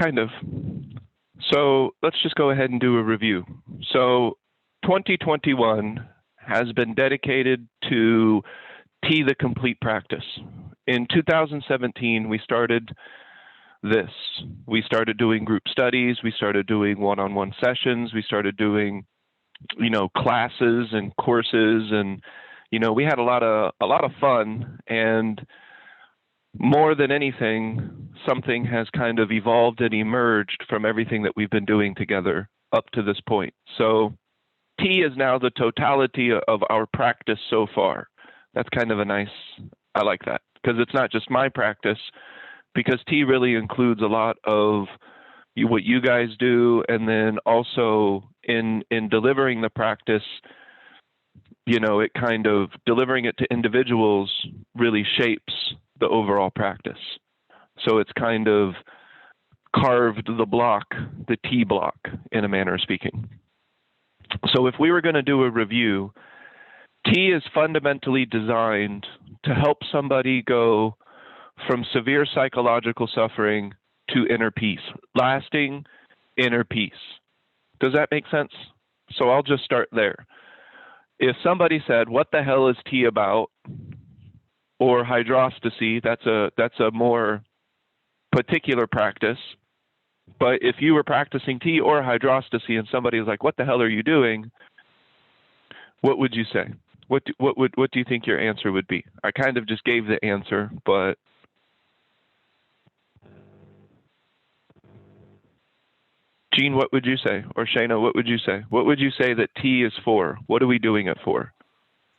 Kind of. So let's just go ahead and do a review. So 2021 has been dedicated to T, the complete practice. In 2017, we started this. We started doing group studies. We started doing one-on-one sessions. We started doing, classes and courses, and we had a lot of fun. And more than anything, something has kind of evolved and emerged from everything that we've been doing together up to this point. So T is now the totality of our practice so far. That's kind of I like that, because it's not just my practice, because T really includes a lot of what you guys do, and then also in delivering the practice, it kind of, delivering it to individuals really shapes the overall practice. So it's kind of carved the T block, in a manner of speaking. So if we were going to do a review, T is fundamentally designed to help somebody go from severe psychological suffering to inner peace, lasting inner peace. Does that make sense? So I'll just start there. If somebody said, "What the hell is T about?" or hydrostasy, that's a more particular practice. But if you were practicing T or hydrostasy and somebody was like, "What the hell are you doing?" what would you say? What do you think your answer would be? I kind of just gave the answer, but Gene, what would you say? Or Shayna, what would you say? What would you say that T is for? What are we doing it for?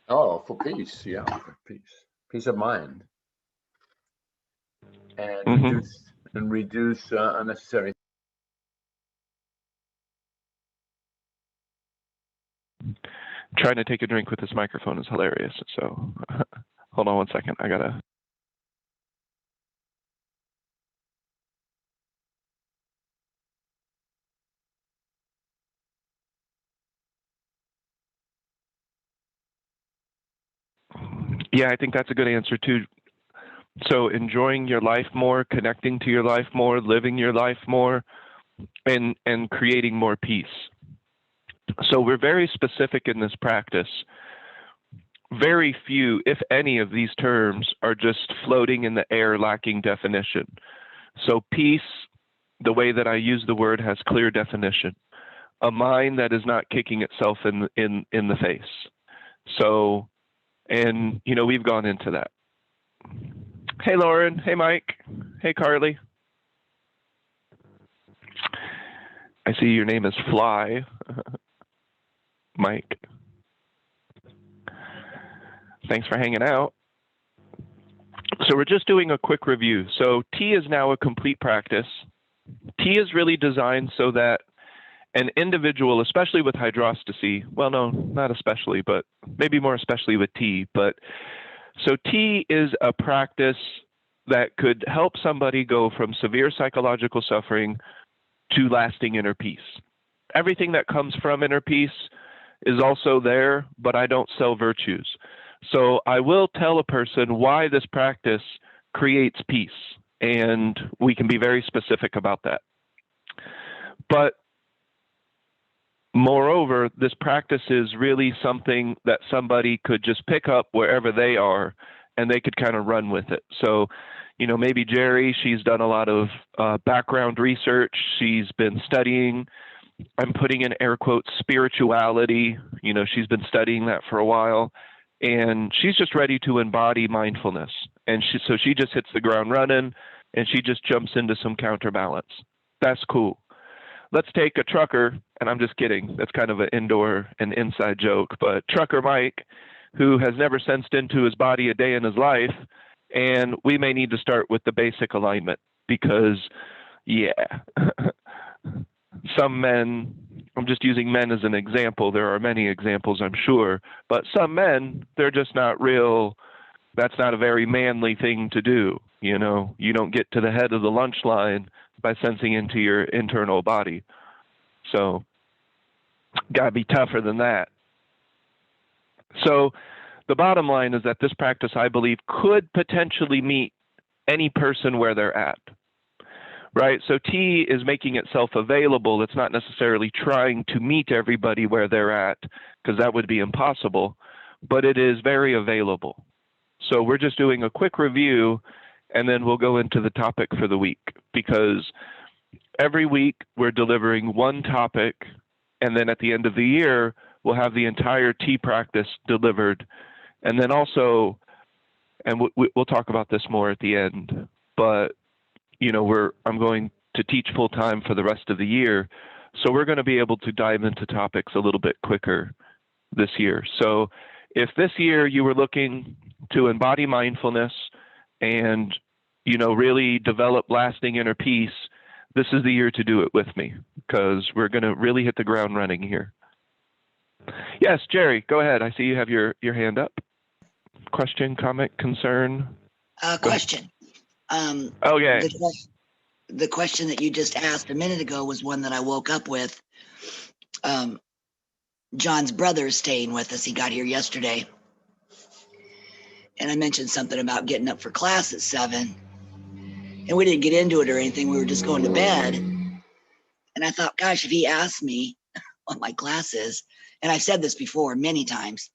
Oh, for peace, yeah, for peace of mind, and reduce unnecessary. Trying to take a drink with this microphone is hilarious. So hold on one second. I gotta. Yeah, I think that's a good answer too. So enjoying your life more, connecting to your life more, living your life more, and creating more peace. So we're very specific in this practice. Very few, if any, of these terms are just floating in the air, lacking definition. So peace, the way that I use the word, has clear definition. A mind that is not kicking itself in the face. So, and we've gone into that. Hey, Lauren. Hey, Mike. Hey, Carly. I see your name is Fly. Mike. Thanks for hanging out. So we're just doing a quick review. So T is now a complete practice. T is really designed so that an individual, especially with hydrostasy, well, no, not especially, but maybe more especially with T, but so T is a practice that could help somebody go from severe psychological suffering to lasting inner peace. Everything that comes from inner peace is also there, but I don't sell virtues. So I will tell a person why this practice creates peace, and we can be very specific about that. But moreover, this practice is really something that somebody could just pick up wherever they are, and they could kind of run with it. So, maybe Jerry, she's done a lot of background research. She's been studying, I'm putting in air quotes, spirituality. She's been studying that for a while, and she's just ready to embody mindfulness. And so she just hits the ground running, and she just jumps into some counterbalance. That's cool. Let's take a trucker, and I'm just kidding. That's kind of an indoor and inside joke, but trucker Mike, who has never sensed into his body a day in his life, and we may need to start with the basic alignment because, yeah, some men, I'm just using men as an example. There are many examples, I'm sure, but some men, they're just not real. That's not a very manly thing to do. You don't get to the head of the lunch line by sensing into your internal body. So, gotta be tougher than that. So, the bottom line is that this practice, I believe, could potentially meet any person where they're at. right? So T is making itself available. It's not necessarily trying to meet everybody where they're at, because that would be impossible, but it is very available. So we're just doing a quick review, and then we'll go into the topic for the week, because every week we're delivering one topic, and then at the end of the year, we'll have the entire T practice delivered. And then also, and we'll talk about this more at the end, but I'm going to teach full time for the rest of the year. So we're going to be able to dive into topics a little bit quicker this year. So if this year you were looking to embody mindfulness and, really develop lasting inner peace, this is the year to do it with me, because we're going to really hit the ground running here. Yes, Jerry, go ahead. I see you have your hand up. Question, comment, concern? Question. Okay. The question that you just asked a minute ago was one that I woke up with. John's brother is staying with us. He got here yesterday. And I mentioned something about getting up for class at 7. And we didn't get into it or anything. We were just going to bed. And I thought, gosh, if he asked me what my class is, and I've said this before many times,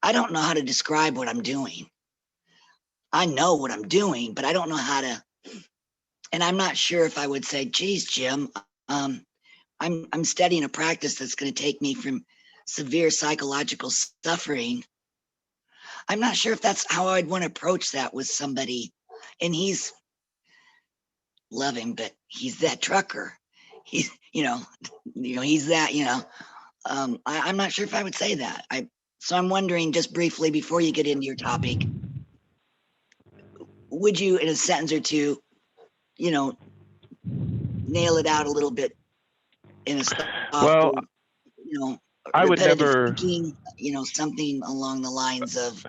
I don't know how to describe what I'm doing. I know what I'm doing, but I don't know how to. And I'm not sure if I would say, geez, Jim, I'm studying a practice that's going to take me from severe psychological suffering. I'm not sure if that's how I'd want to approach that with somebody. And he's, love him, but he's that trucker. He's, he's that, I'm not sure if I would say that. So I'm wondering, just briefly before you get into your topic, would you, in a sentence or two, nail it out a little bit in a softer, well, I would never thinking, something along the lines of.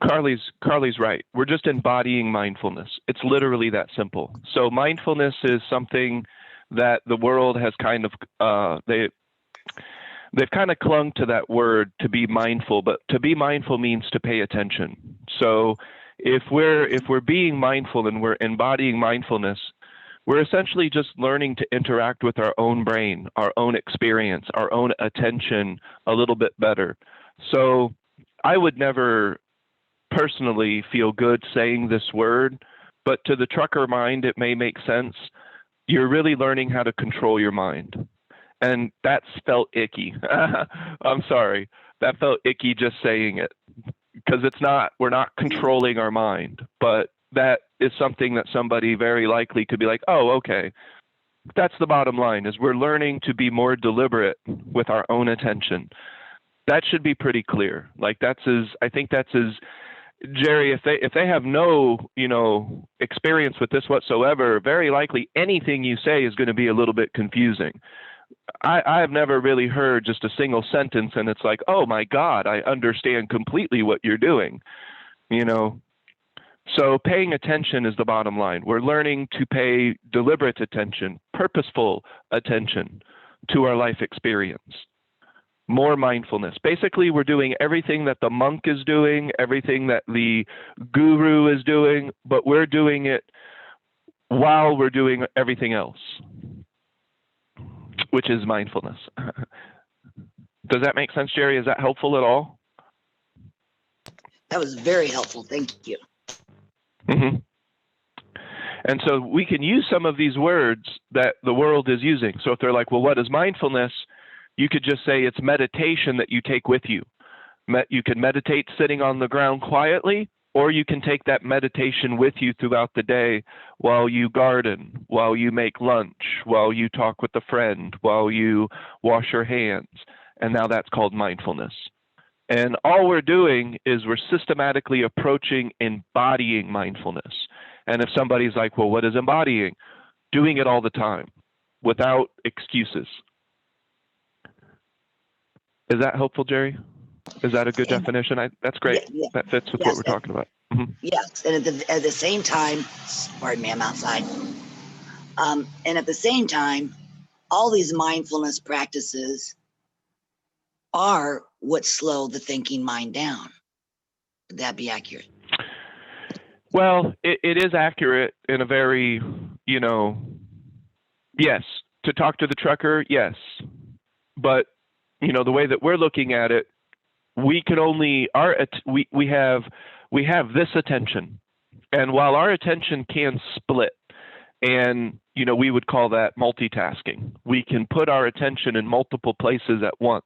Carly's right. We're just embodying mindfulness. It's literally that simple. So mindfulness is something that the world has kind of they've kind of clung to that word, to be mindful, but to be mindful means to pay attention. So if we're being mindful and we're embodying mindfulness, we're essentially just learning to interact with our own brain, our own experience, our own attention a little bit better. So I would never personally feel good saying this word, but to the trucker mind, it may make sense. You're really learning how to control your mind. And that felt icky. I'm sorry. That felt icky just saying it, because we're not controlling our mind, but that is something that somebody very likely could be like, oh, okay. That's the bottom line, is we're learning to be more deliberate with our own attention. That should be pretty clear. Like I think that's as, Jerry, if they have no, experience with this whatsoever, very likely anything you say is going to be a little bit confusing. I have never really heard just a single sentence and it's like, oh my God, I understand completely what you're doing, So paying attention is the bottom line. We're learning to pay deliberate attention, purposeful attention to our life experience. More mindfulness. Basically, we're doing everything that the monk is doing, everything that the guru is doing, but we're doing it while we're doing everything else, which is mindfulness. Does that make sense, Jerry? Is that helpful at all? That was very helpful. Thank you. Mm-hmm. And so we can use some of these words that the world is using. So if they're like, well, what is mindfulness? You could just say it's meditation that you take with you. You can meditate sitting on the ground quietly, or you can take that meditation with you throughout the day while you garden, while you make lunch, while you talk with a friend, while you wash your hands. And now that's called mindfulness. And all we're doing is we're systematically approaching embodying mindfulness. And if somebody's like, well, what is embodying? Doing it all the time without excuses. Is that helpful, Jerry? Is that a good definition? That's great. Yeah. That fits with what we're talking about. Mm-hmm. Yes, and at the same time, pardon me, I'm outside. And at the same time, all these mindfulness practices are what slow the thinking mind down. Would that be accurate? Well, it is accurate in a very you know, yes, to talk to the trucker, yes. But, you know, the way that we're looking at it, we can only, we have this attention. And while our attention can split, and, you know, we would call that multitasking. We can put our attention in multiple places at once.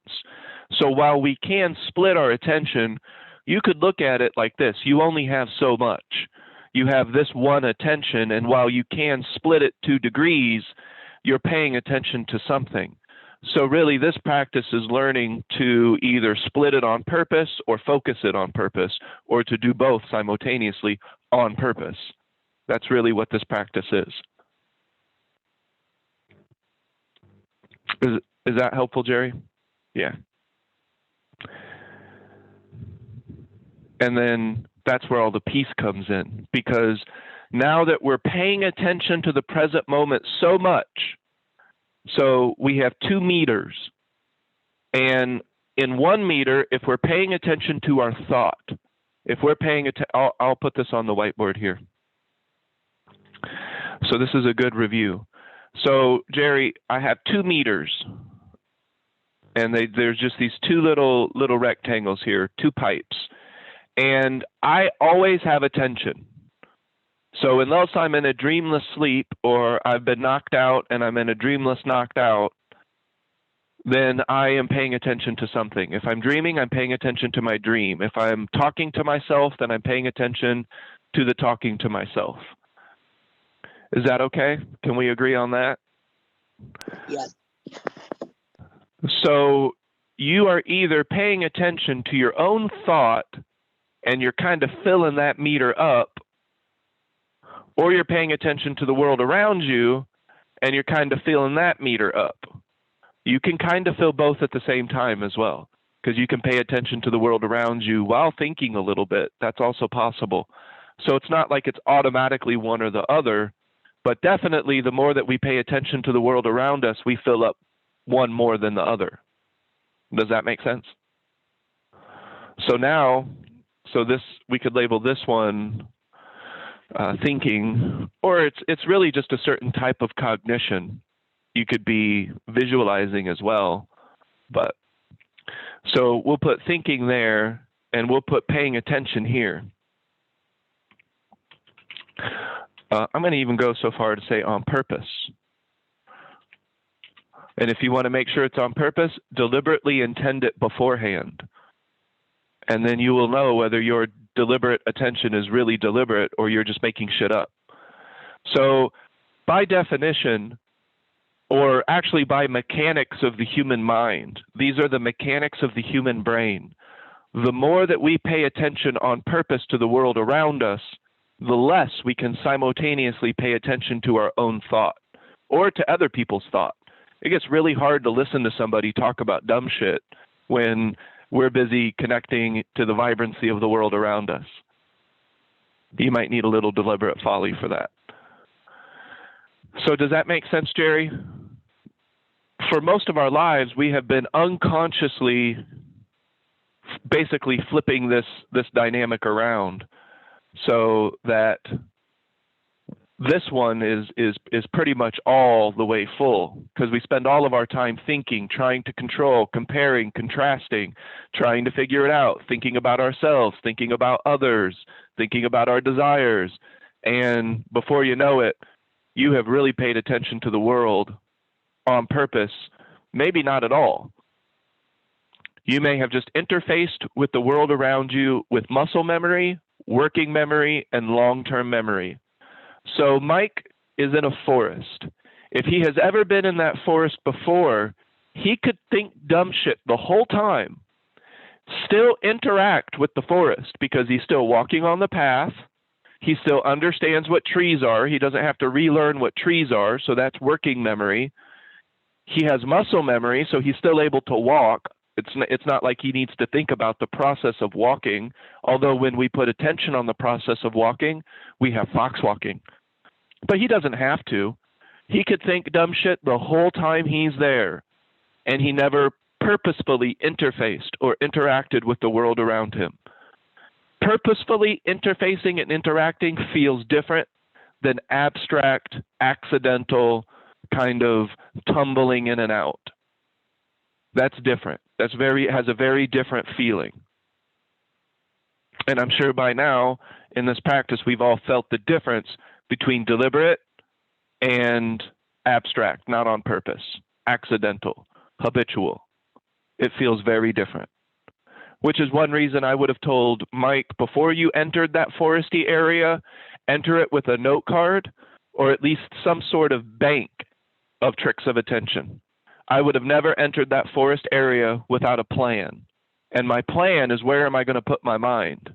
So while we can split our attention, you could look at it like this. You only have so much. You have this one attention, and while you can split it 2 degrees, you're paying attention to something. So really, this practice is learning to either split it on purpose or focus it on purpose, or to do both simultaneously on purpose. That's really what this practice is. Is that helpful, Jerry? Yeah. And then that's where all the peace comes in, because now that we're paying attention to the present moment so much, so we have 2 meters, and in 1 meter, if we're paying attention to our thought, if we're paying attention, I'll put this on the whiteboard here. So this is a good review. So Jerry, I have 2 meters, and there's just these 2 little rectangles here, 2 pipes. And I always have attention. So unless I'm in a dreamless sleep, or I've been knocked out and I'm in a dreamless knocked out, then I am paying attention to something. If I'm dreaming, I'm paying attention to my dream. If I'm talking to myself, then I'm paying attention to the talking to myself. Is that okay? Can we agree on that? Yes. So you are either paying attention to your own thought and you're kind of filling that meter up, or you're paying attention to the world around you and you're kind of filling that meter up. You can kind of fill both at the same time as well, because you can pay attention to the world around you while thinking a little bit. That's also possible. So it's not like it's automatically one or the other, but definitely the more that we pay attention to the world around us, we fill up one more than the other. Does that make sense? So now, this, we could label this one thinking, or it's really just a certain type of cognition. You could be visualizing as well, but so we'll put thinking there, and we'll put paying attention here. I'm going to even go so far to say on purpose. And if you want to make sure it's on purpose, deliberately intend it beforehand. And then you will know whether your deliberate attention is really deliberate or you're just making shit up. So by definition, or actually by mechanics of the human mind, these are the mechanics of the human brain. The more that we pay attention on purpose to the world around us, the less we can simultaneously pay attention to our own thought or to other people's thought. It gets really hard to listen to somebody talk about dumb shit when we're busy connecting to the vibrancy of the world around us. You might need a little deliberate folly for that. So does that make sense, Jerry? For most of our lives, we have been unconsciously basically flipping this dynamic around, so that this one is pretty much all the way full, because we spend all of our time thinking, trying to control, comparing, contrasting, trying to figure it out, thinking about ourselves, thinking about others, thinking about our desires. And before you know it, you have really paid attention to the world on purpose, maybe not at all. You may have just interfaced with the world around you with muscle memory, working memory, and long-term memory. So Mike is in a forest. If he has ever been in that forest before, he could think dumb shit the whole time, still interact with the forest because he's still walking on the path. He still understands what trees are. He doesn't have to relearn what trees are, so that's working memory. He has muscle memory, so he's still able to walk. It's not like he needs to think about the process of walking, although when we put attention on the process of walking, we have fox walking. But he doesn't have to. He could think dumb shit the whole time he's there, and he never purposefully interfaced or interacted with the world around him. Purposefully interfacing and interacting feels different than abstract, accidental, kind of tumbling in and out. That's different. Has a very different feeling. And I'm sure by now in this practice, we've all felt the difference between deliberate and abstract, not on purpose, accidental, habitual. It feels very different, which is one reason I would have told Mike before you entered that foresty area, enter it with a note card or at least some sort of bank of tricks of attention. I would have never entered that forest area without a plan. And my plan is, where am I going to put my mind?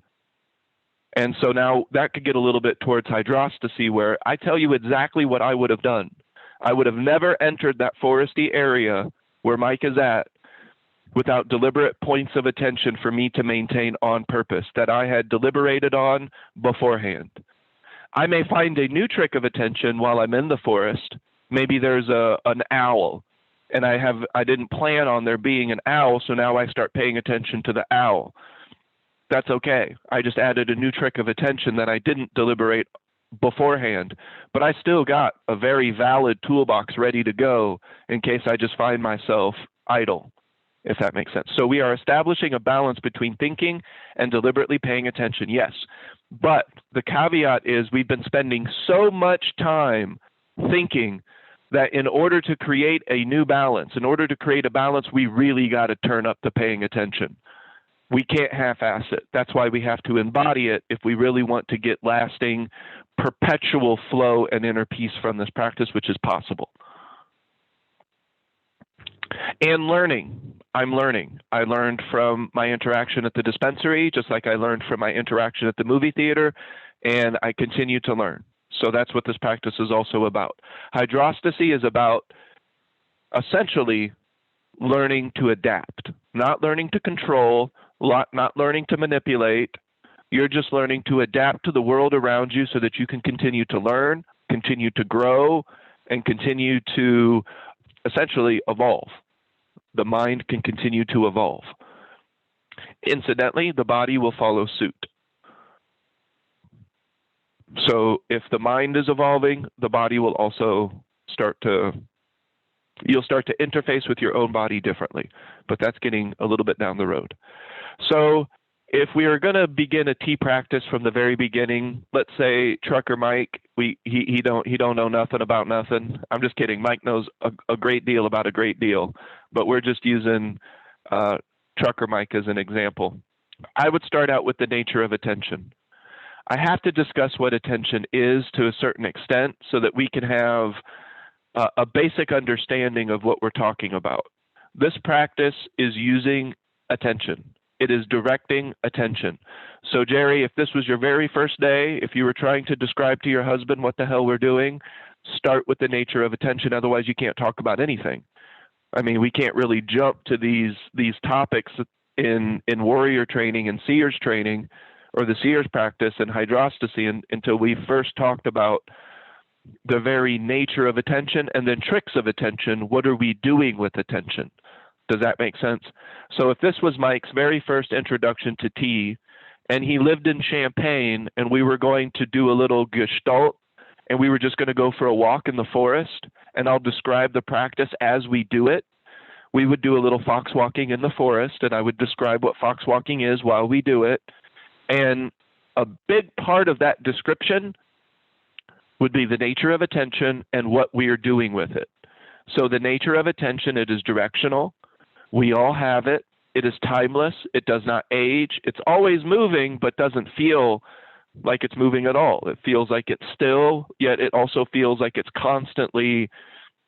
And so now that could get a little bit towards hydrostasy, where I tell you exactly what I would have done. I would have never entered that foresty area where Mike is at without deliberate points of attention for me to maintain on purpose that I had deliberated on beforehand. I may find a new trick of attention while I'm in the forest. Maybe there's an owl, and I didn't plan on there being an owl, so now I start paying attention to the owl. That's okay. I just added a new trick of attention that I didn't deliberate beforehand, but I still got a very valid toolbox ready to go in case I just find myself idle, if that makes sense. So we are establishing a balance between thinking and deliberately paying attention, yes. But the caveat is we've been spending so much time thinking that in order to create a new balance, in order to create a balance, we really got to turn up the paying attention. We can't half-ass it. That's why we have to embody it if we really want to get lasting, perpetual flow and inner peace from this practice, which is possible. And learning. I'm learning. I learned from my interaction at the dispensary, just like I learned from my interaction at the movie theater, and I continue to learn. So that's what this practice is also about. Hydrostasy is about essentially learning to adapt, not learning to control, not learning to manipulate. You're just learning to adapt to the world around you so that you can continue to learn, continue to grow, and continue to essentially evolve. The mind can continue to evolve. Incidentally, the body will follow suit. So if the mind is evolving, the body will also you'll start to interface with your own body differently, but that's getting a little bit down the road. So if we are going to begin a T practice from the very beginning, let's say Trucker Mike, he don't know nothing about nothing. I'm just kidding. Mike knows a great deal about a great deal, but we're just using Trucker Mike as an example. I would start out with the nature of attention. I have to discuss what attention is to a certain extent so that we can have a basic understanding of what we're talking about. This practice is using attention. It is directing attention. So Jerry, if this was your very first day, if you were trying to describe to your husband what the hell we're doing, start with the nature of attention. Otherwise, you can't talk about anything. I mean, we can't really jump to these topics in warrior training and seers training, or the seers practice and hydrostasy until we first talked about the very nature of attention and then tricks of attention. What are we doing with attention? Does that make sense? So if this was Mike's very first introduction to tea, and he lived in Champaign, and we were going to do a little gestalt, and we were just going to go for a walk in the forest, and I'll describe the practice as we do it. We would do a little fox walking in the forest, and I would describe what fox walking is while we do it. And a big part of that description would be the nature of attention and what we are doing with it. So the nature of attention, it is directional. We all have it. It is timeless. It does not age. It's always moving, but doesn't feel like it's moving at all. It feels like it's still, yet it also feels like it's constantly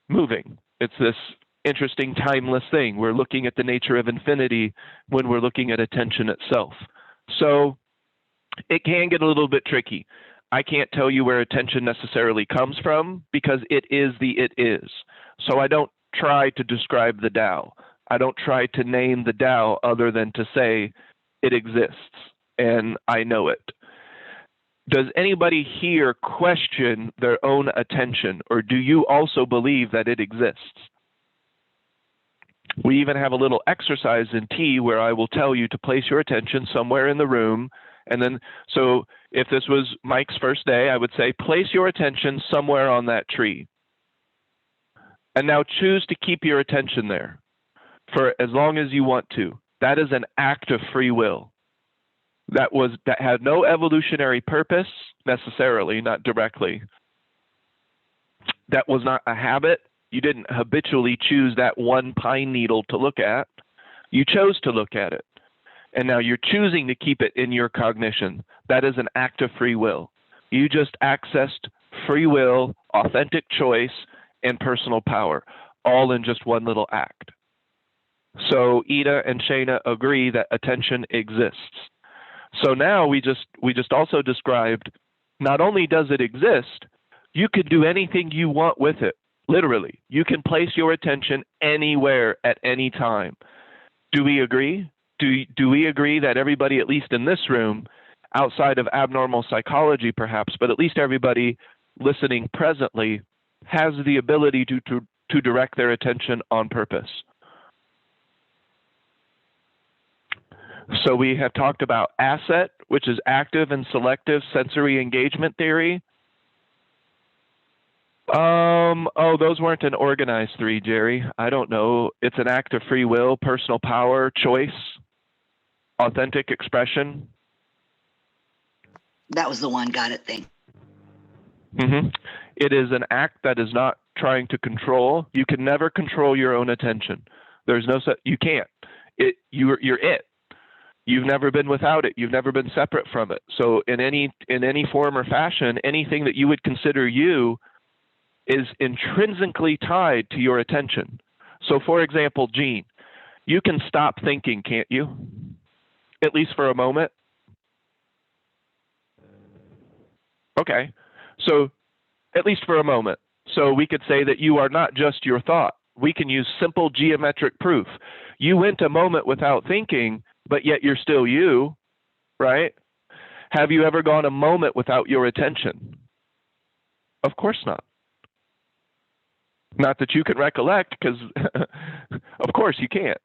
moving. It's this interesting timeless thing. We're looking at the nature of infinity when we're looking at attention itself. So it can get a little bit tricky. I can't tell you where attention necessarily comes from because it is the it is. So I don't try to describe the Tao. I don't try to name the Tao other than to say it exists and I know it. Does anybody here question their own attention, or do you also believe that it exists? We even have a little exercise in T where I will tell you to place your attention somewhere in the room And then, so if this was Mike's first day, I would say, place your attention somewhere on that tree. And now choose to keep your attention there for as long as you want to. That is an act of free will. That had no evolutionary purpose necessarily, not directly. That was not a habit. You didn't habitually choose that one pine needle to look at. You chose to look at it. And now you're choosing to keep it in your cognition. That is an act of free will. You just accessed free will, authentic choice, and personal power, all in just one little act. So Ida and Shayna agree that attention exists. So now we just also described, not only does it exist, you can do anything you want with it. Literally, you can place your attention anywhere at any time. Do we agree? Do we agree that everybody, at least in this room, outside of abnormal psychology perhaps, but at least everybody listening presently, has the ability to direct their attention on purpose? So we have talked about asset, which is active and selective sensory engagement theory. Oh, those weren't an organized three, Jerry. I don't know. It's an act of free will, personal power, choice, authentic expression. That was the one. Got it. Thank. It is an act that is not trying to control. You can never control your own attention. There's no such. You can't. You're it. You've never been without it. You've never been separate from it. So in any form or fashion, anything that you would consider you is intrinsically tied to your attention. So for example, Gene, you can stop thinking, can't you? At least for a moment. Okay. So at least for a moment. So we could say that you are not just your thought. We can use simple geometric proof. You went a moment without thinking, but yet you're still you, right? Have you ever gone a moment without your attention? Of course not. Not that you can recollect, because of course you can't.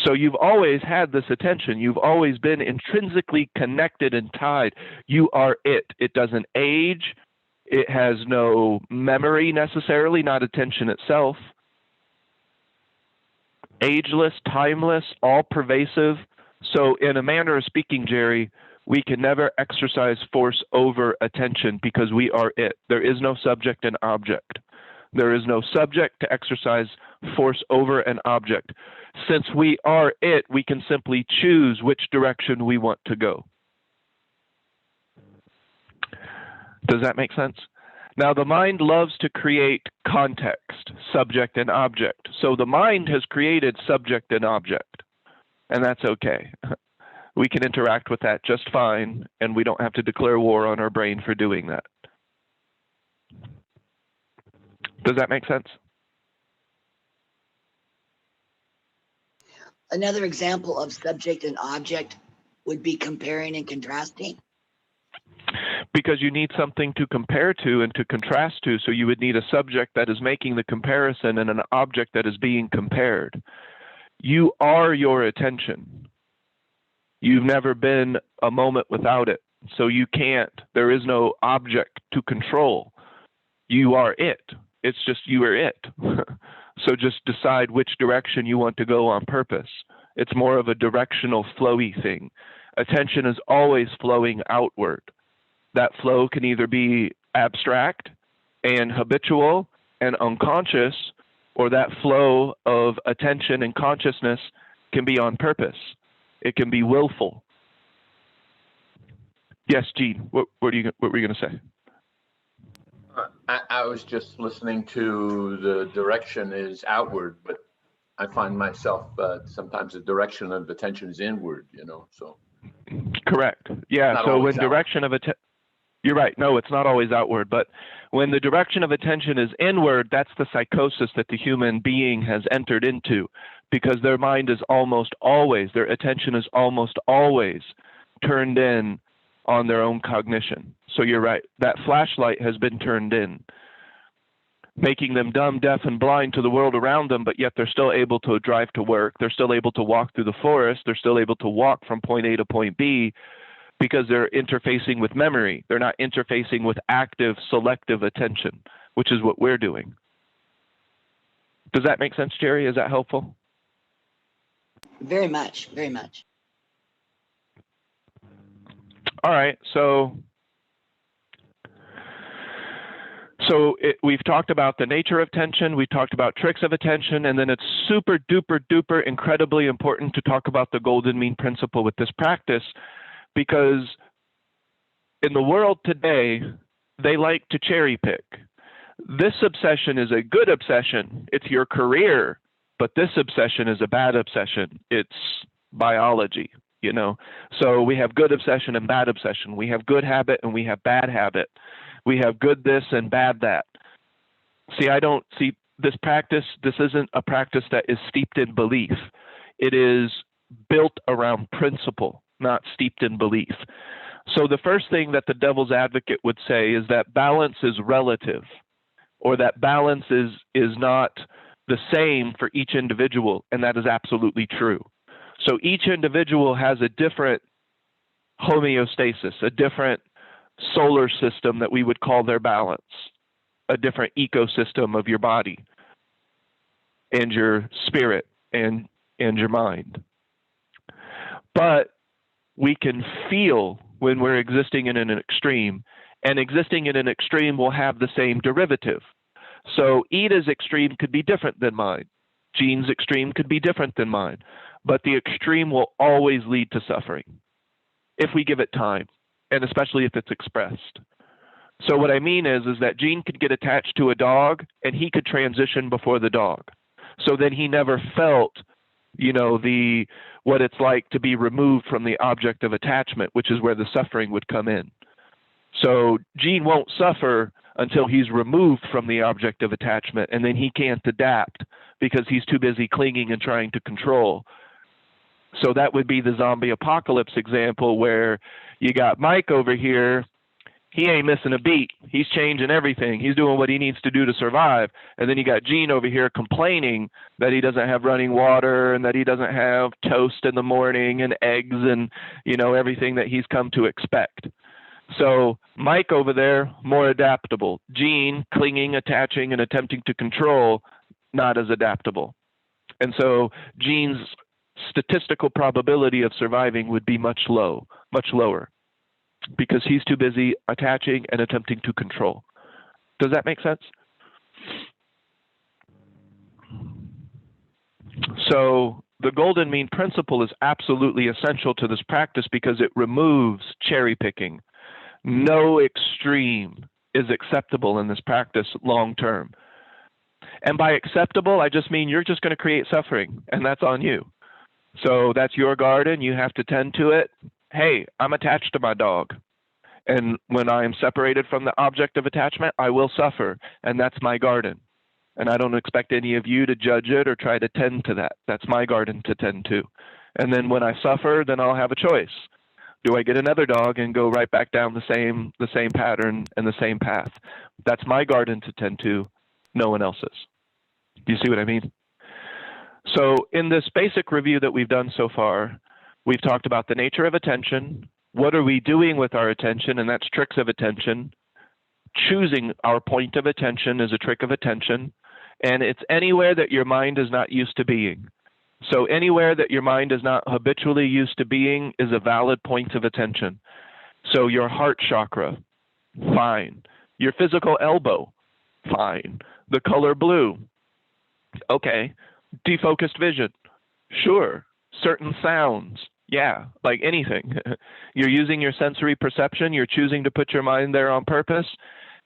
So you've always had this attention. You've always been intrinsically connected and tied. You are it. It doesn't age. It has no memory necessarily, not attention itself. Ageless, timeless, all pervasive. So in a manner of speaking, Jerry, we can never exercise force over attention because we are it. There is no subject and object. There is no subject to exercise force over an object. Since we are it, we can simply choose which direction we want to go. Does that make sense? Now, the mind loves to create context, subject and object. So the mind has created subject and object, and that's okay. We can interact with that just fine, and we don't have to declare war on our brain for doing that. Does that make sense? Another example of subject and object would be comparing and contrasting. Because you need something to compare to and to contrast to, so you would need a subject that is making the comparison and an object that is being compared. You are your attention. You've never been a moment without it, so you can't. There is no object to control. You are it. It's just you are it. So just decide which direction you want to go on purpose. It's more of a directional, flowy thing. Attention is always flowing outward. That flow can either be abstract and habitual and unconscious, or that flow of attention and consciousness can be on purpose. It can be willful. Yes, Gene, what were you going to say? I was just listening to the direction is outward, but I find myself sometimes the direction of attention is inward, so. Correct. Yeah, so when direction of attention, you're right. No, it's not always outward, but when the direction of attention is inward, that's the psychosis that the human being has entered into, because their mind is almost always, their attention is almost always turned in on their own cognition. So you're right. That flashlight has been turned in. making them dumb, deaf, and blind to the world around them, but yet they're still able to drive to work. They're still able to walk through the forest. They're still able to walk from point A to point B because they're interfacing with memory. They're not interfacing with active, selective attention, which is what we're doing. Does that make sense, Jerry? Is that helpful? Very much, very much. All right, we've talked about the nature of attention, we talked about tricks of attention, and then it's super duper duper incredibly important to talk about the golden mean principle with this practice, because in the world today, they like to cherry pick. This obsession is a good obsession. It's your career, but this obsession is a bad obsession. It's biology, you know? So we have good obsession and bad obsession. We have good habit and we have bad habit. We have good this and bad that. See, I don't see this practice. This isn't a practice that is steeped in belief. It is built around principle, not steeped in belief. So the first thing that the devil's advocate would say is that balance is relative, or that balance is not the same for each individual, and that is absolutely true. So each individual has a different homeostasis, a different solar system that we would call their balance, a different ecosystem of your body and your spirit and your mind. But we can feel when we're existing in an extreme, and existing in an extreme will have the same derivative. So Ida's extreme could be different than mine. Jean's extreme could be different than mine. But the extreme will always lead to suffering if we give it time, and especially if it's expressed. So what I mean is that Jean could get attached to a dog and he could transition before the dog. So then he never felt, you know, what it's like to be removed from the object of attachment, which is where the suffering would come in. So Jean won't suffer until he's removed from the object of attachment, and then he can't adapt because he's too busy clinging and trying to control. So that would be the zombie apocalypse example where you got Mike over here. He ain't missing a beat. He's changing everything. He's doing what he needs to do to survive. And then you got Gene over here complaining that he doesn't have running water and that he doesn't have toast in the morning and eggs and, you know, everything that he's come to expect. So Mike over there, more adaptable. Gene, clinging, attaching, and attempting to control, not as adaptable. And so Gene's statistical probability of surviving would be much lower, because he's too busy attaching and attempting to control. Does that make sense? So the golden mean principle is absolutely essential to this practice because it removes cherry picking. No extreme is acceptable in this practice long term. And by acceptable, I just mean you're just going to create suffering, and that's on you. So that's your garden. You have to tend to it. Hey, I'm attached to my dog. And when I am separated from the object of attachment, I will suffer. And that's my garden. And I don't expect any of you to judge it or try to tend to that. That's my garden to tend to. And then when I suffer, then I'll have a choice. Do I get another dog and go right back down the same pattern and the same path? That's my garden to tend to, no one else's. Do you see what I mean? So in this basic review that we've done so far, we've talked about the nature of attention. What are we doing with our attention? And that's tricks of attention. Choosing our point of attention is a trick of attention. And it's anywhere that your mind is not used to being. So anywhere that your mind is not habitually used to being is a valid point of attention. So your heart chakra, fine. Your physical elbow, fine. The color blue, okay. Defocused vision, sure. Certain sounds, yeah, like anything. You're using your sensory perception. You're choosing to put your mind there on purpose.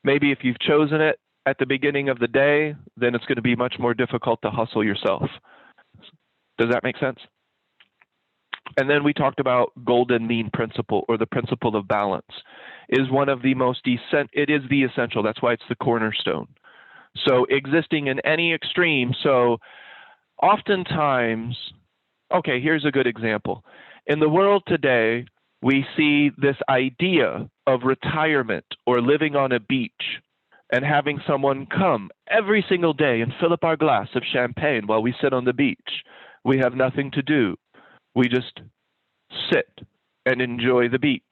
Maybe if you've chosen it at the beginning of the day, then it's going to be much more difficult to hustle yourself. Does that make sense? And then we talked about golden mean principle, or the principle of balance, is one of the most it is the essential. That's why it's the cornerstone. So existing in any extreme. So oftentimes, okay, here's a good example. In the world today, we see this idea of retirement or living on a beach and having someone come every single day and fill up our glass of champagne while we sit on the beach. We have nothing to do. We just sit and enjoy the beach.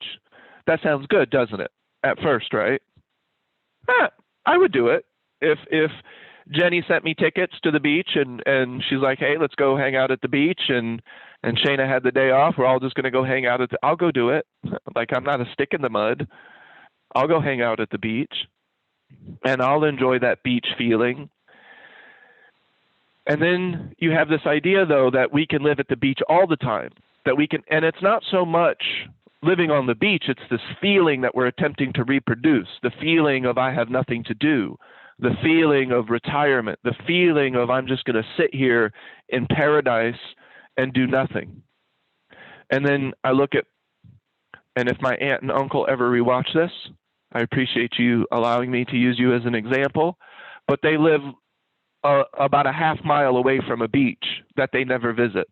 That sounds good, doesn't it? At first, right? I would do it. If Jenny sent me tickets to the beach and she's like, hey, let's go hang out at the beach, and Shayna had the day off, we're all just going to go hang out I'll go do it. Like, I'm not a stick in the mud. I'll go hang out at the beach and I'll enjoy that beach feeling. And then you have this idea, though, that we can live at the beach all the time, that we can, and it's not so much living on the beach, it's this feeling that we're attempting to reproduce, the feeling of I have nothing to do, the feeling of retirement, the feeling of I'm just going to sit here in paradise and do nothing. And then I look at, and if my aunt and uncle ever rewatch this, I appreciate you allowing me to use you as an example, but they live about a half mile away from a beach that they never visit.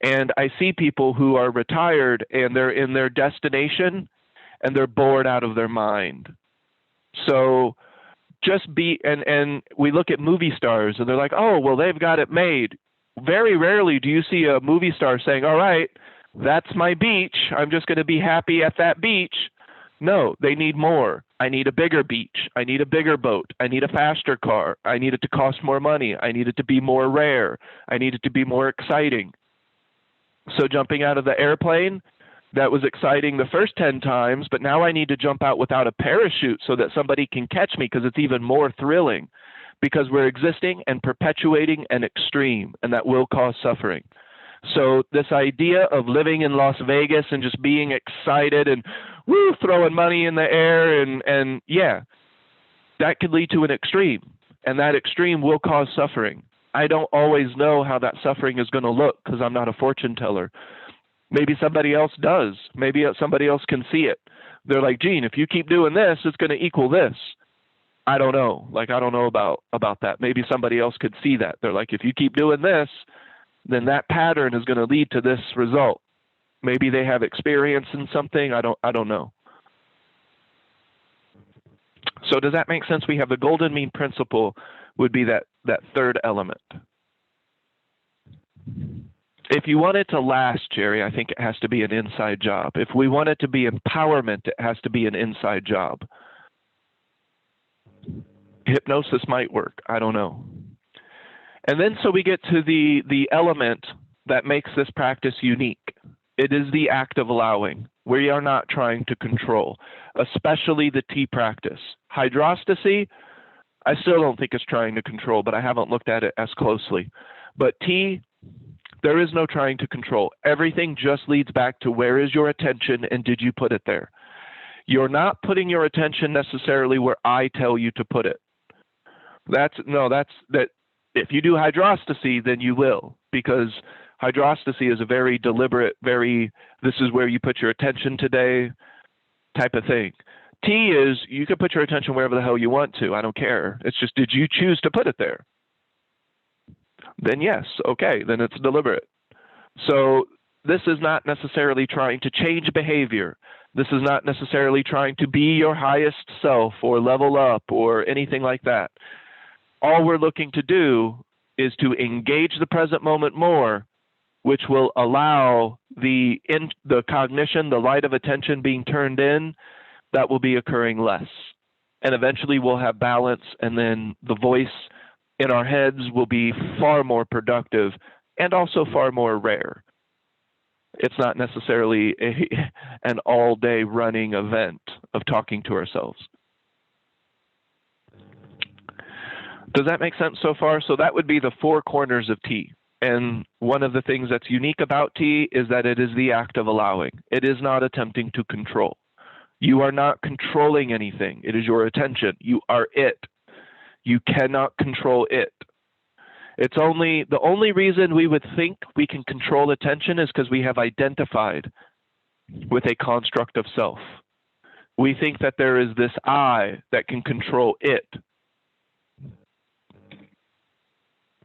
And I see people who are retired and they're in their destination and they're bored out of their mind. So just be, and we look at movie stars and they're like, oh, well, they've got it made. Very rarely do you see a movie star saying, all right, that's my beach. I'm just going to be happy at that beach. No, they need more. I need a bigger beach. I need a bigger boat. I need a faster car. I need it to cost more money. I need it to be more rare. I need it to be more exciting. So jumping out of the airplane, that was exciting the first 10 times, but now I need to jump out without a parachute so that somebody can catch me, because it's even more thrilling, because we're existing and perpetuating an extreme, and that will cause suffering. So this idea of living in Las Vegas and just being excited and woo, throwing money in the air and yeah, that could lead to an extreme, and that extreme will cause suffering. I don't always know how that suffering is going to look because I'm not a fortune teller. Maybe somebody else does. Maybe somebody else can see it. They're like, Gene, if you keep doing this, it's going to equal this. I don't know. Like, I don't know about that. Maybe somebody else could see that. They're like, if you keep doing this, then that pattern is going to lead to this result. Maybe they have experience in something. I don't know. So does that make sense? We have the golden mean principle would be that third element. If you want it to last, Jerry, I think it has to be an inside job. If we want it to be empowerment, it has to be an inside job. Hypnosis might work. I don't know. And then so we get to the element that makes this practice unique. It is the act of allowing. We are not trying to control, especially the T practice. Hydrostasy, I still don't think it's trying to control, but I haven't looked at it as closely. But T, there is no trying to control. Everything just leads back to where is your attention and did you put it there? You're not putting your attention necessarily where I tell you to put it. That if you do hydrostasy, then you will, because hydrostasy is a very deliberate, this is where you put your attention today type of thing. T is you can put your attention wherever the hell you want to. I don't care. It's just, did you choose to put it there? Then yes, okay, then it's deliberate. So this is not necessarily trying to change behavior. This is not necessarily trying to be your highest self or level up or anything like that. All we're looking to do is to engage the present moment more, which will allow the cognition, the light of attention being turned in, that will be occurring less. And eventually we'll have balance, and then the voice in our heads will be far more productive and also far more rare. It's not necessarily an all-day running event of talking to ourselves. Does that make sense so far? So that would be the four corners of T. And one of the things that's unique about T is that it is the act of allowing. It is not attempting to control. You are not controlling anything. It is your attention. You are it. You cannot control it. It's only, the only reason we would think we can control attention is because we have identified with a construct of self. We think that there is this I that can control it.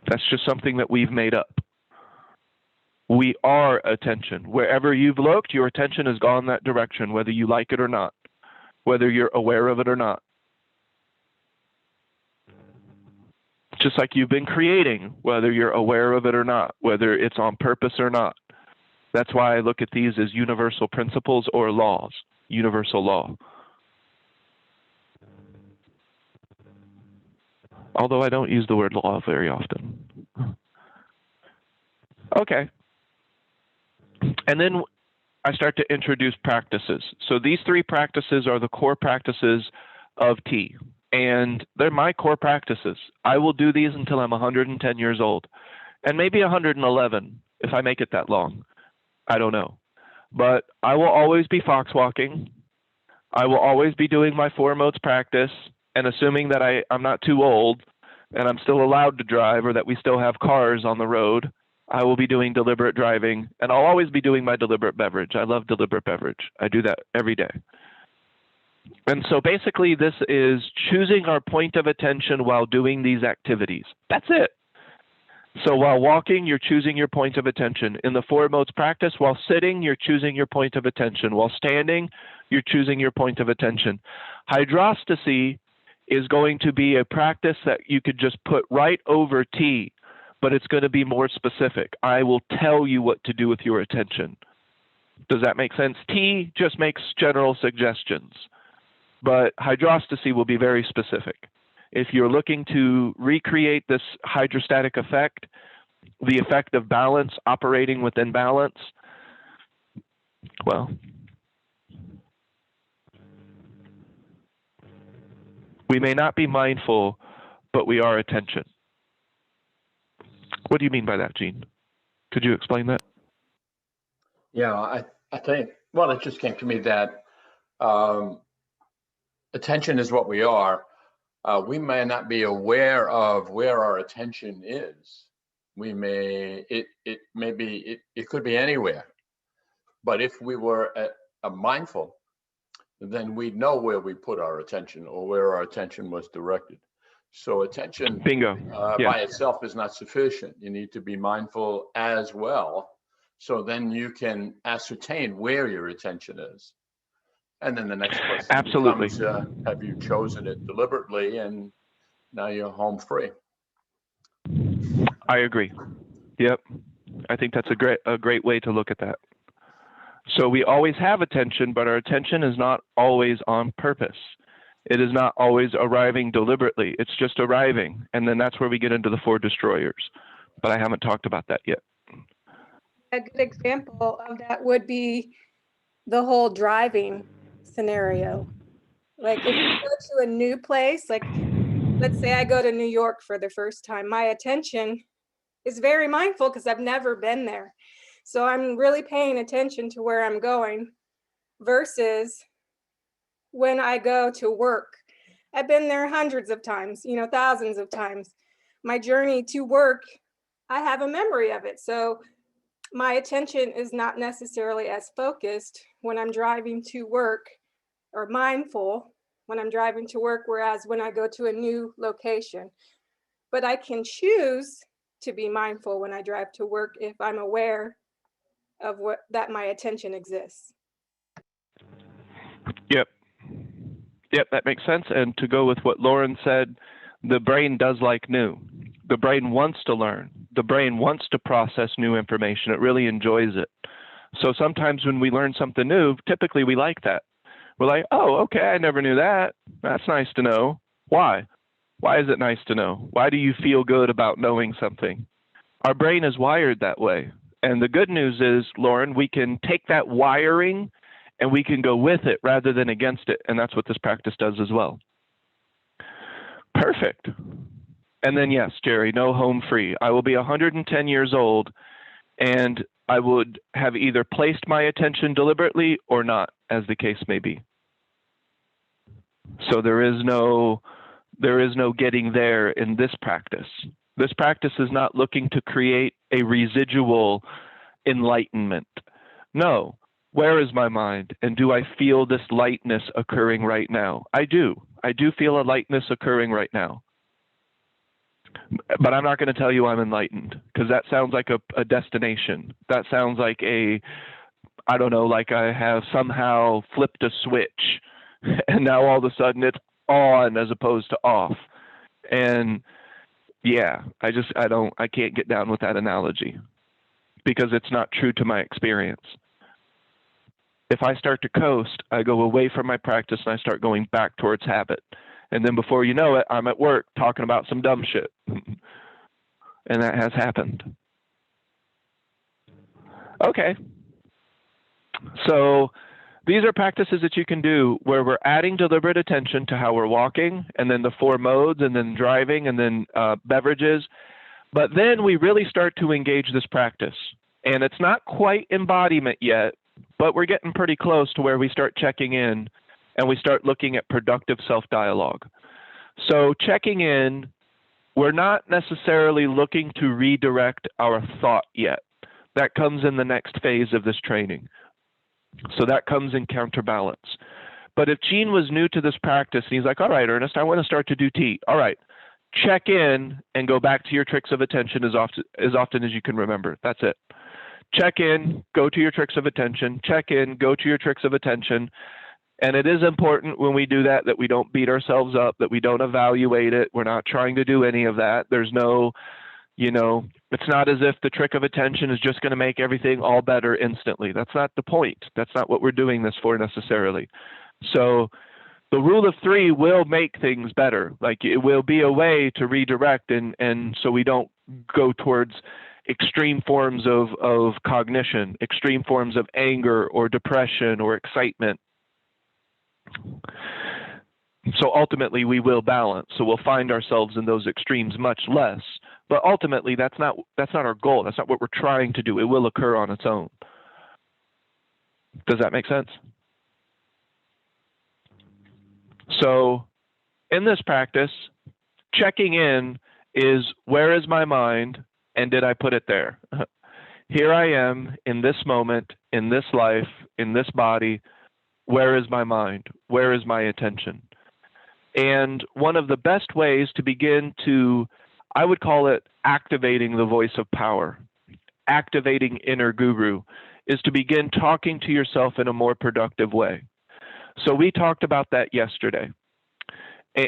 That's just something that we've made up. We are attention. Wherever you've looked, your attention has gone that direction, whether you like it or not, whether you're aware of it or not. just like you've been creating, whether you're aware of it or not, whether it's on purpose or not. That's why I look at these as universal principles or laws, universal law. Although I don't use the word law very often. Okay. And then I start to introduce practices. So these three practices are the core practices of T. And they're my core practices. I will do these until I'm 110 years old, and maybe 111 if I make it that long. I don't know. But I will always be fox walking. I will always be doing my 4 modes practice, and assuming that I'm not too old and I'm still allowed to drive, or that we still have cars on the road, I will be doing deliberate driving, and I'll always be doing my deliberate beverage. I love deliberate beverage. I do that every day. And so basically this is choosing our point of attention while doing these activities. That's it. So while walking, you're choosing your point of attention. In the 4 modes practice, while sitting, you're choosing your point of attention. While standing, you're choosing your point of attention. Hydrostasy is going to be a practice that you could just put right over T, but it's going to be more specific. I will tell you what to do with your attention. Does that make sense? T just makes general suggestions, but hydrostasy will be very specific. If you're looking to recreate this hydrostatic effect, the effect of balance, operating within balance, well, we may not be mindful, but we are attention. What do you mean by that, Gene? Could you explain that? Yeah, I think, well, it just came to me that attention is what we are. We may not be aware of where our attention is. We may, it could be anywhere. But if we were mindful, then we'd know where we put our attention or where our attention was directed. So attention Bingo. by itself is not sufficient. You need to be mindful as well. So then you can ascertain where your attention is. And then the next question Absolutely becomes, have you chosen it deliberately, and now you're home free? I agree. Yep. I think that's a great way to look at that. So we always have attention, but our attention is not always on purpose. It is not always arriving deliberately. It's just arriving. And then that's where we get into the 4 destroyers. But I haven't talked about that yet. A good example of that would be the whole driving scenario. Like if you go to a new place, like let's say I go to New York for the first time, my attention is very mindful because I've never been there. So I'm really paying attention to where I'm going versus when I go to work. I've been there hundreds of times, thousands of times. My journey to work, I have a memory of it. So my attention is not necessarily as focused when I'm driving to work, or mindful when I'm driving to work, whereas when I go to a new location. But I can choose to be mindful when I drive to work if I'm aware of that my attention exists. Yep. Yep, that makes sense. And to go with what Lauren said, the brain does like new. The brain wants to learn. The brain wants to process new information. It really enjoys it. So sometimes when we learn something new, typically we like that. We're like, oh, okay, I never knew that. That's nice to know. Why? Why is it nice to know? Why do you feel good about knowing something? Our brain is wired that way. And the good news is, Lauren, we can take that wiring and we can go with it rather than against it. And that's what this practice does as well. Perfect. And then yes, Jerry, no home free. I will be 110 years old, and I would have either placed my attention deliberately or not, as the case may be. So there is no getting there in this practice. This practice is not looking to create a residual enlightenment. No. Where is my mind? And do I feel this lightness occurring right now? I do. I do feel a lightness occurring right now. But I'm not going to tell you I'm enlightened, because that sounds like a destination. That sounds like I don't know, like I have somehow flipped a switch and now all of a sudden it's on as opposed to off. And Yeah, I can't get down with that analogy because it's not true to my experience. If I start to coast, I go away from my practice and I start going back towards habit. And then before you know it, I'm at work talking about some dumb shit. And that has happened. Okay. So these are practices that you can do where we're adding deliberate attention to how we're walking, and then the 4 modes, and then driving, and then beverages. But then we really start to engage this practice. And it's not quite embodiment yet, but we're getting pretty close to where we start checking in and we start looking at productive self-dialogue. So checking in, we're not necessarily looking to redirect our thought yet. That comes in the next phase of this training. So that comes in counterbalance. But if Gene was new to this practice and he's like, all right, Ernest, I want to start to do T. All right, check in and go back to your tricks of attention as often as you can remember. That's it. Check in, go to your tricks of attention, check in, go to your tricks of attention. And it is important when we do that we don't beat ourselves up, that we don't evaluate it. We're not trying to do any of that. There's no, it's not as if the trick of attention is just going to make everything all better instantly. That's not the point. That's not what we're doing this for necessarily. So the rule of 3 will make things better. Like it will be a way to redirect and so we don't go towards extreme forms of cognition, extreme forms of anger or depression or excitement. So ultimately we will balance. So we'll find ourselves in those extremes much less. But ultimately that's not our goal. That's not what we're trying to do. It will occur on its own. Does that make sense? So in this practice, checking in is, where is my mind and did I put it there? Here I am in this moment, in this life, in this body. Where is my mind? Where is my attention? And one of the best ways to begin to, I would call it activating the voice of power, activating inner guru, is to begin talking to yourself in a more productive way. So we talked about that yesterday.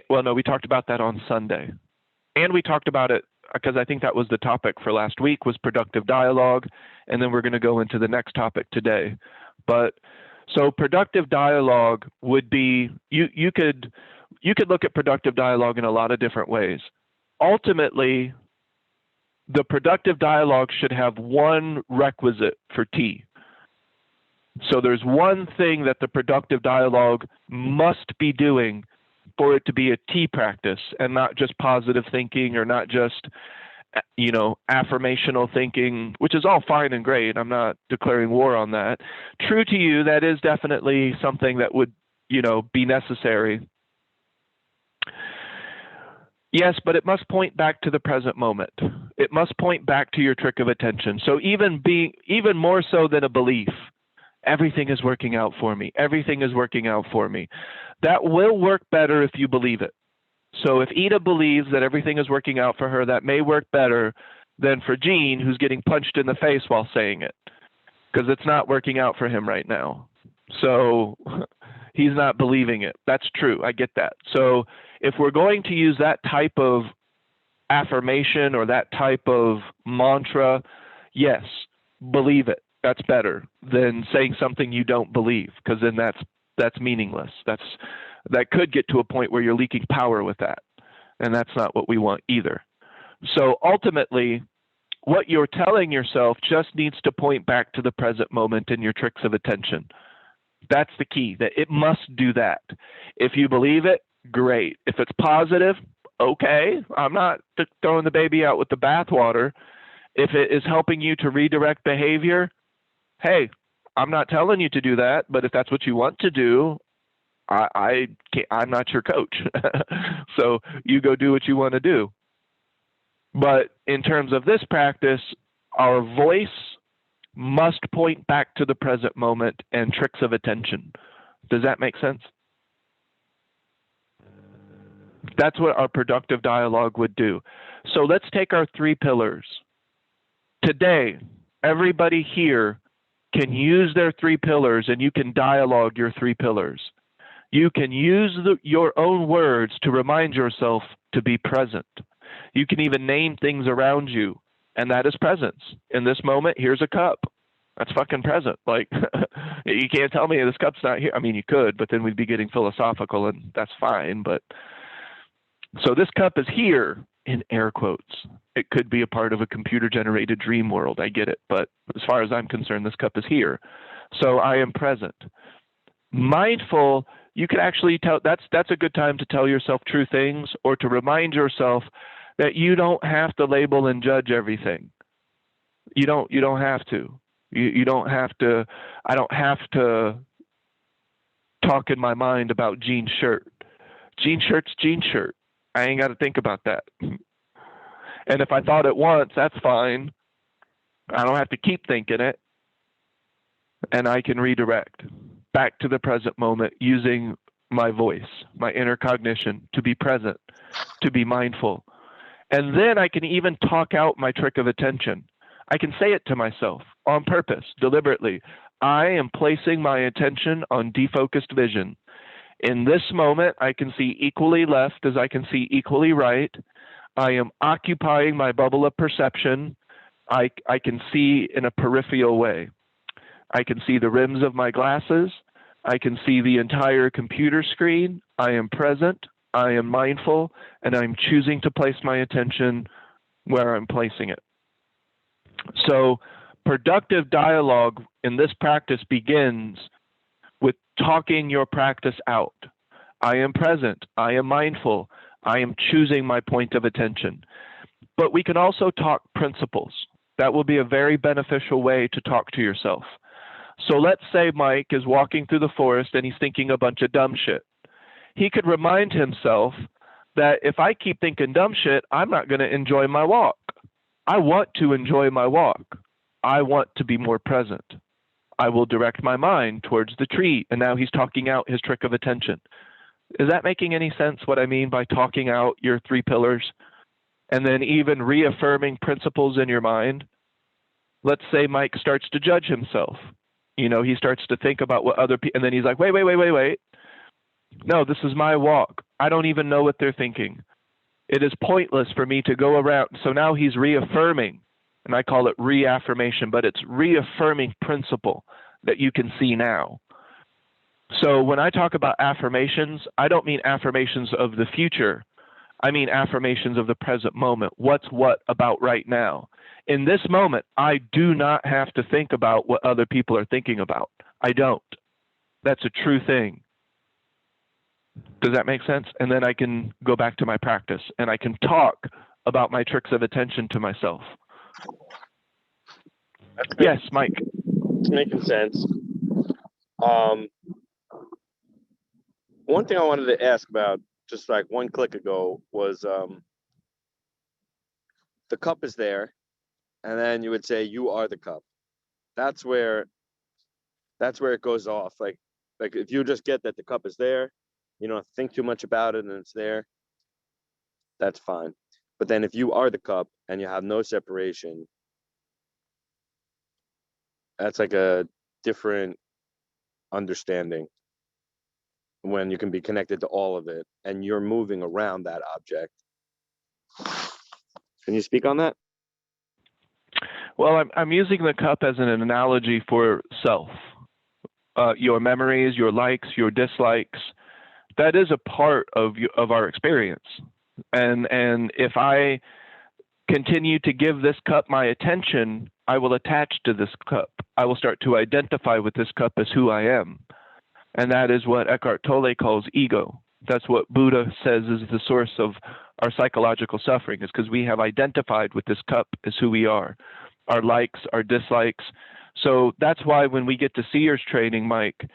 Well, no, we talked about that on Sunday. And we talked about it because I think that was the topic for last week, was productive dialogue. And then we're going to go into the next topic today. But so productive dialogue would be, you could look at productive dialogue in a lot of different ways. Ultimately, the productive dialogue should have one requisite for T. So there's one thing that the productive dialogue must be doing for it to be a T practice, and not just positive thinking or not just, affirmational thinking, which is all fine and great. I'm not declaring war on that. True to you, that is definitely something that would, be necessary. Yes, but it must point back to the present moment. It must point back to your trick of attention. So even more so than a belief, everything is working out for me. Everything is working out for me. That will work better if you believe it. So if Ida believes that everything is working out for her, that may work better than for Gene, who's getting punched in the face while saying it, because it's not working out for him right now. So he's not believing it. That's true. I get that. So if we're going to use that type of affirmation or that type of mantra, yes, believe it. That's better than saying something you don't believe, because then that's meaningless. That could get to a point where you're leaking power with that, and that's not what we want either. So ultimately, what you're telling yourself just needs to point back to the present moment in your tricks of attention. That's the key, that it must do that. If you believe it, great. If it's positive, okay. I'm not throwing the baby out with the bathwater. If it is helping you to redirect behavior, hey, I'm not telling you to do that, but if that's what you want to do, I'm not your coach. So you go do what you want to do. But in terms of this practice, our voice must point back to the present moment and tricks of attention. Does that make sense? That's what our productive dialogue would do. So let's take our 3 pillars. Today, everybody here can use their 3 pillars, and you can dialogue your 3 pillars. You can use your own words to remind yourself to be present. You can even name things around you, and that is presence. In this moment, here's a cup. That's fucking present. Like, you can't tell me this cup's not here. I mean, you could, but then we'd be getting philosophical, and that's fine. But so this cup is here in air quotes. It could be a part of a computer-generated dream world. I get it. But as far as I'm concerned, this cup is here. So I am present. Mindful, you could actually tell, that's a good time to tell yourself true things, or to remind yourself that you don't have to label and judge everything. You don't have to. You don't have to. I don't have to talk in my mind about jean shirt. Jean shirt's jean shirt. I ain't got to think about that. And if I thought it once, that's fine. I don't have to keep thinking it. And I can redirect back to the present moment using my voice, my inner cognition, to be present, to be mindful. And then I can even talk out my trick of attention. I can say it to myself on purpose, deliberately. I am placing my attention on defocused vision. In this moment, I can see equally left as I can see equally right. I am occupying my bubble of perception. I can see in a peripheral way. I can see the rims of my glasses. I can see the entire computer screen. I am present. I am mindful, and I'm choosing to place my attention where I'm placing it. So productive dialogue in this practice begins with talking your practice out. I am present. I am mindful. I am choosing my point of attention. But we can also talk principles. That will be a very beneficial way to talk to yourself. So let's say Mike is walking through the forest and he's thinking a bunch of dumb shit. He could remind himself that if I keep thinking dumb shit, I'm not going to enjoy my walk. I want to enjoy my walk. I want to be more present. I will direct my mind towards the tree. And now he's talking out his trick of attention. Is that making any sense, what I mean by talking out your 3 pillars? And then even reaffirming principles in your mind. Let's say Mike starts to judge himself. You know, he starts to think about what other people, and then he's like, wait. No, this is my walk. I don't even know what they're thinking. It is pointless for me to go around. So now he's reaffirming, and I call it reaffirmation, but it's reaffirming principle that you can see now. So when I talk about affirmations, I don't mean affirmations of the future. I mean affirmations of the present moment. What's what about right now? In this moment, I do not have to think about what other people are thinking about. I don't. That's a true thing. Does that make sense? And then I can go back to my practice and I can talk about my tricks of attention to myself. Yes, Mike. It's making sense. One thing I wanted to ask about just like one click ago was the cup is there, and then you would say you are the cup. That's where it goes off. Like if you just get that the cup is there, you don't think too much about it and it's there, that's fine. But then if you are the cup and you have no separation, that's like a different understanding when you can be connected to all of it and you're moving around that object. Can you speak on that? Well, I'm using the cup as an analogy for self. Your memories, your likes, your dislikes, that is a part of our experience. And if I continue to give this cup my attention, I will attach to this cup. I will start to identify with this cup as who I am. And that is what Eckhart Tolle calls ego. That's what Buddha says is the source of our psychological suffering, is because we have identified with this cup as who we are, our likes, our dislikes. So that's why when we get to seers training, Mike,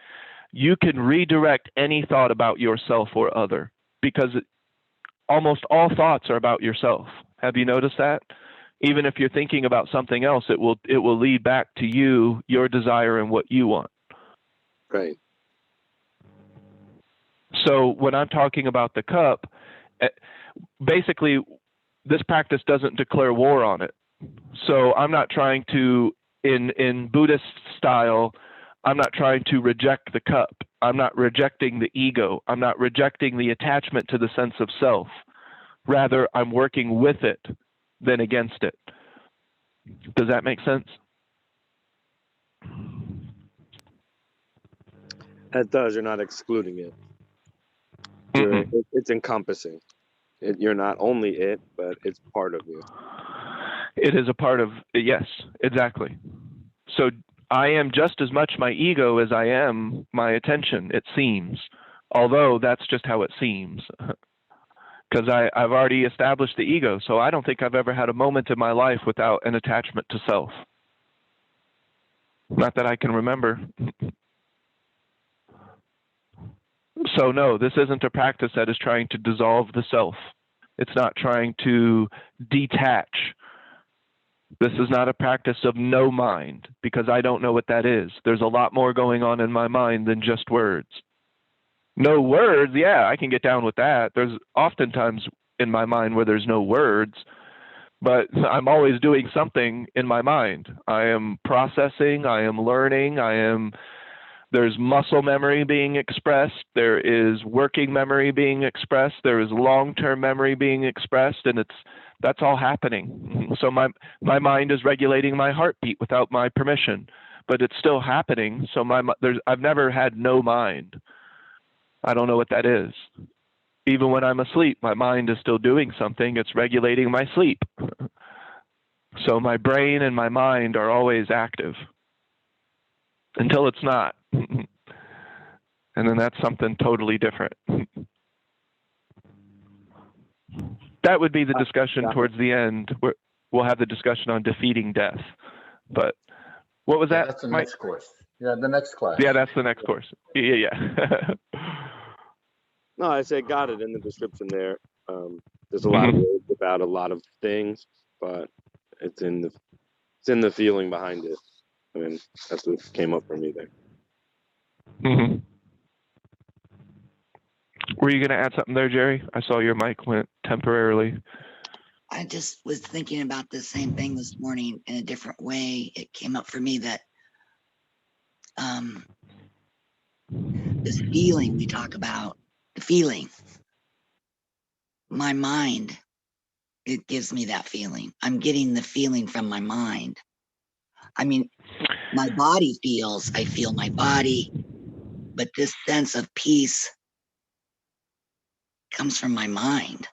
you can redirect any thought about yourself or other, because almost all thoughts are about yourself. Have you noticed that? Even if you're thinking about something else, it will lead back to you, your desire, and what you want. Right. So when I'm talking about the cup, basically this practice doesn't declare war on it. So I'm not trying to, in Buddhist style, I'm not trying to reject the cup. I'm not rejecting the ego. I'm not rejecting the attachment to the sense of self. Rather, I'm working with it than against it. Does that make sense? That does. You're not excluding it. It's encompassing. You're not only it, but it's part of you. It is a part of, yes, exactly. So I am just as much my ego as I am my attention, it seems. Although that's just how it seems. Because I've already established the ego, so I don't think I've ever had a moment in my life without an attachment to self. Not that I can remember. So no, this isn't a practice that is trying to dissolve the self. It's not trying to detach. This is not a practice of no mind, because I don't know what that is. There's a lot more going on in my mind than just words. No words, yeah, I can get down with that. There's oftentimes in my mind where there's no words, but I'm always doing something in my mind. I am processing, I am learning, there's muscle memory being expressed, there is working memory being expressed, there is long-term memory being expressed, and that's all happening. So my mind is regulating my heartbeat without my permission, but it's still happening. So I've never had no mind. I don't know what that is. Even when I'm asleep, my mind is still doing something. It's regulating my sleep. So my brain and my mind are always active until it's not. And then that's something totally different. That would be the discussion towards the end. We'll have the discussion on defeating death. But what was that? That's the next course. Yeah, the next class. Yeah, that's the next course. Yeah. No, I say got it in the description there. There's a lot of words about a lot of things, but it's in the feeling behind it. I mean, that's what came up for me there. Mm-hmm. Were you going to add something there, Jerry? I saw your mic went temporarily. I just was thinking about the same thing this morning in a different way. It came up for me that this feeling we talk about, the feeling, my mind, it gives me that feeling. I'm getting the feeling from my mind. I mean, my body feels, I feel my body, but this sense of peace comes from my mind.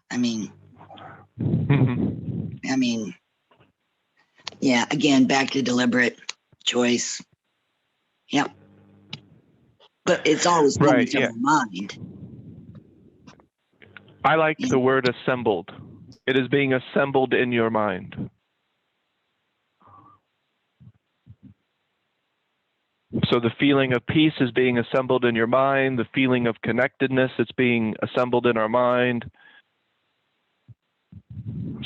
I mean, yeah, again, back to deliberate choice. Yep. But it's always coming from the mind. I like the word assembled. It is being assembled in your mind. So the feeling of peace is being assembled in your mind. The feeling of connectedness is being assembled in our mind.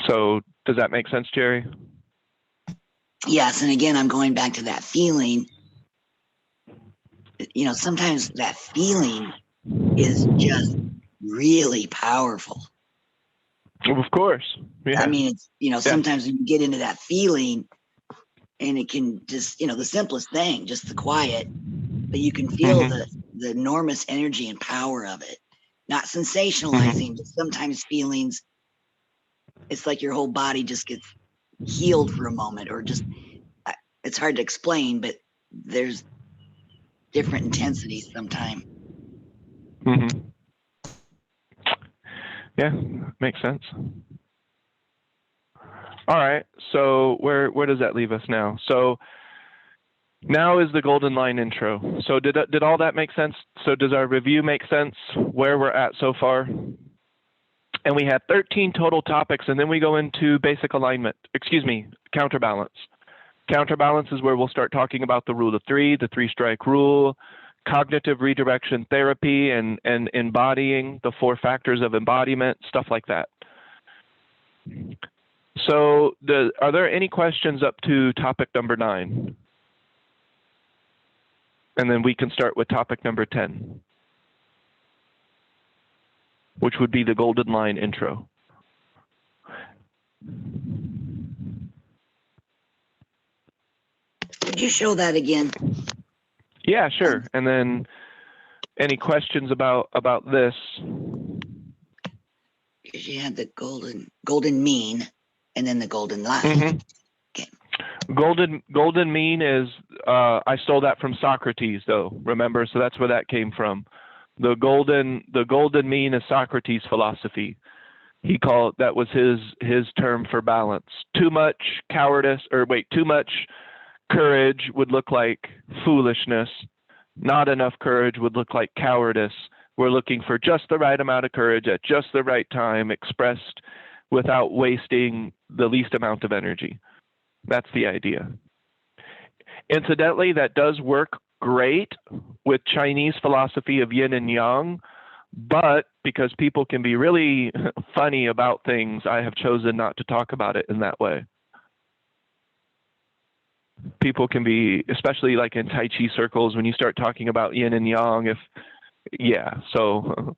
So does that make sense, Jerry? Yes. And again, I'm going back to that feeling. You know, sometimes that feeling is just really powerful. Of course. Yeah. I mean, it's, you know, sometimes when you get into that feeling and it can just, you know, the simplest thing, just the quiet, but you can feel the enormous energy and power of it. Not sensationalizing, but sometimes feelings, it's like your whole body just gets healed for a moment, or just, it's hard to explain, but there's different intensities sometimes. Yeah, makes sense. All right, so where does that leave us now? So now is the golden line intro. So did all that make sense? So does our review make sense where we're at so far? And we had 13 total topics, and then we go into basic alignment, counterbalance. Counterbalance is where we'll start talking about the rule of three, the 3-strike rule, cognitive redirection therapy, and embodying the 4 factors of embodiment, stuff like that. So are there any questions up to topic number 9? And then we can start with topic number 10, which would be the golden line intro. Could you show that again? Yeah, sure. And then any questions about this? Because you had the golden mean and then the golden line. Golden mean is I stole that from Socrates, though. Remember, so that's where that came from. The golden mean is Socrates' philosophy. He called that was his term for balance. Too much courage would look like foolishness. Not enough courage would look like cowardice. We're looking for just the right amount of courage at just the right time, expressed without wasting the least amount of energy. That's the idea. Incidentally, that does work great with Chinese philosophy of yin and yang, but because people can be really funny about things, I have chosen not to talk about it in that way. People can be, especially like in Tai Chi circles, when you start talking about yin and yang, so.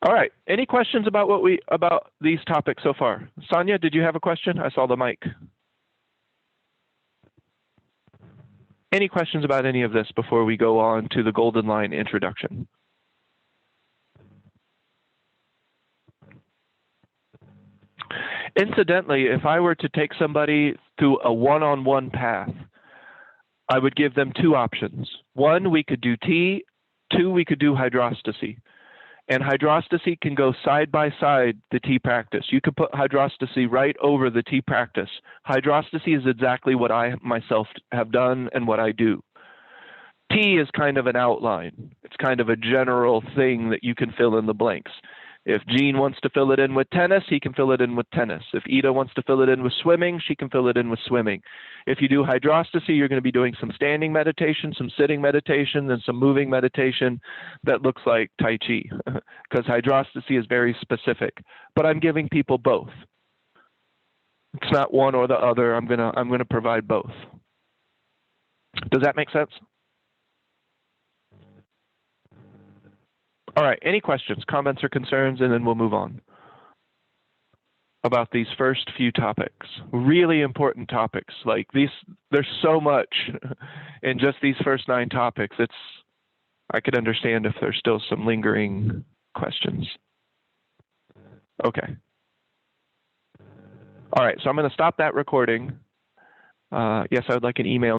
All right, any questions about about these topics so far? Sonia, did you have a question? I saw the mic. Any questions about any of this before we go on to the golden line introduction? Incidentally, if I were to take somebody through a one-on-one path, I would give them two options. One, we could do T. Two, we could do hydrostasy. And hydrostasy can go side by side the T practice. You could put hydrostasy right over the T practice. Hydrostasy is exactly what I myself have done and what I do. T is kind of an outline. It's kind of a general thing that you can fill in the blanks. If Gene wants to fill it in with tennis, he can fill it in with tennis. If Ida wants to fill it in with swimming, she can fill it in with swimming. If you do hydrostasy, you're going to be doing some standing meditation, some sitting meditation, and some moving meditation that looks like Tai Chi, because hydrostasy is very specific. But I'm giving people both. It's not one or the other. I'm gonna provide both. Does that make sense? All right, any questions, comments, or concerns, and then we'll move on about these first few topics. Really important topics. Like these, there's so much in just these first 9 topics. I could understand if there's still some lingering questions. Okay. All right, so I'm going to stop that recording. Yes, I would like an email